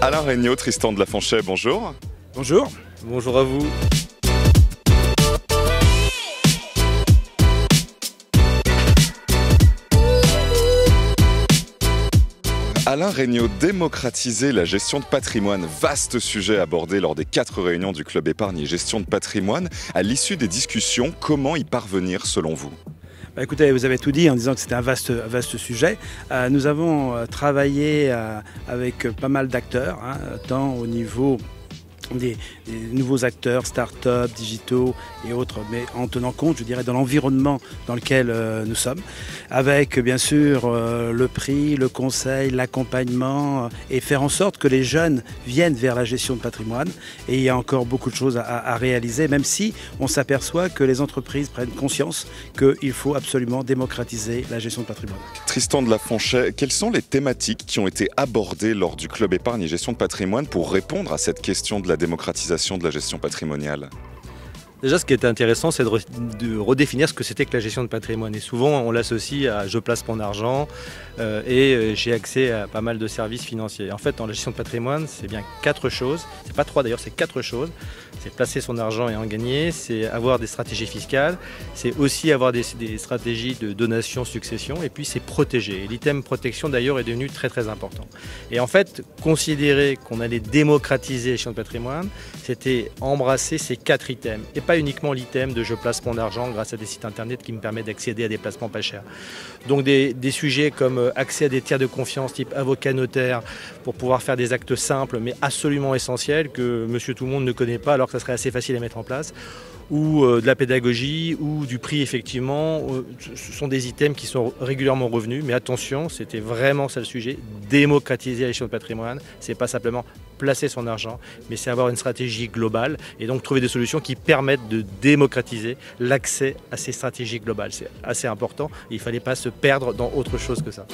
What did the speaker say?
Alain Regnault, Tristan de la Fonchet, bonjour. Bonjour. Bonjour à vous. Alain Regnault, démocratiser la gestion de patrimoine, vaste sujet abordé lors des 4 réunions du Club Épargne et Gestion de patrimoine. À l'issue des discussions, comment y parvenir selon vous ? Écoutez, vous avez tout dit en disant que c'était un vaste sujet. Nous avons travaillé avec pas mal d'acteurs, tant au niveau des nouveaux acteurs, start-up, digitaux et autres, mais en tenant compte, je dirais, de l'environnement dans lequel nous sommes, avec bien sûr le prix, le conseil, l'accompagnement, et faire en sorte que les jeunes viennent vers la gestion de patrimoine. Et il y a encore beaucoup de choses à réaliser, même si on s'aperçoit que les entreprises prennent conscience qu'il faut absolument démocratiser la gestion de patrimoine. Tristan de la Fonchet, quelles sont les thématiques qui ont été abordées lors du Club Épargne et Gestion de patrimoine pour répondre à cette question de la démocratisation de la gestion patrimoniale ? Déjà, ce qui est intéressant, c'est de redéfinir ce que c'était que la gestion de patrimoine. Et souvent, on l'associe à « je place mon argent » et j'ai accès à pas mal de services financiers. En fait, dans la gestion de patrimoine, c'est bien 4 choses. C'est pas 3 d'ailleurs, c'est 4 choses. C'est placer son argent et en gagner, c'est avoir des stratégies fiscales, c'est aussi avoir des stratégies de donation, succession, et puis c'est protéger. Et l'item protection d'ailleurs est devenu très très important. Et en fait, considérer qu'on allait démocratiser la gestion de patrimoine, c'était embrasser ces 4 items. Et pas uniquement l'item de je place mon argent grâce à des sites internet qui me permettent d'accéder à des placements pas chers. Donc des sujets comme accès à des tiers de confiance type avocat notaire pour pouvoir faire des actes simples mais absolument essentiels que monsieur tout le monde ne connaît pas alors que ça serait assez facile à mettre en place, ou de la pédagogie, ou du prix effectivement. Ce sont des items qui sont régulièrement revenus, mais attention, c'était vraiment ça le sujet, démocratiser la gestion de patrimoine, c'est pas simplement placer son argent, mais c'est avoir une stratégie globale et donc trouver des solutions qui permettent de démocratiser l'accès à ces stratégies globales. C'est assez important, il ne fallait pas se perdre dans autre chose que ça.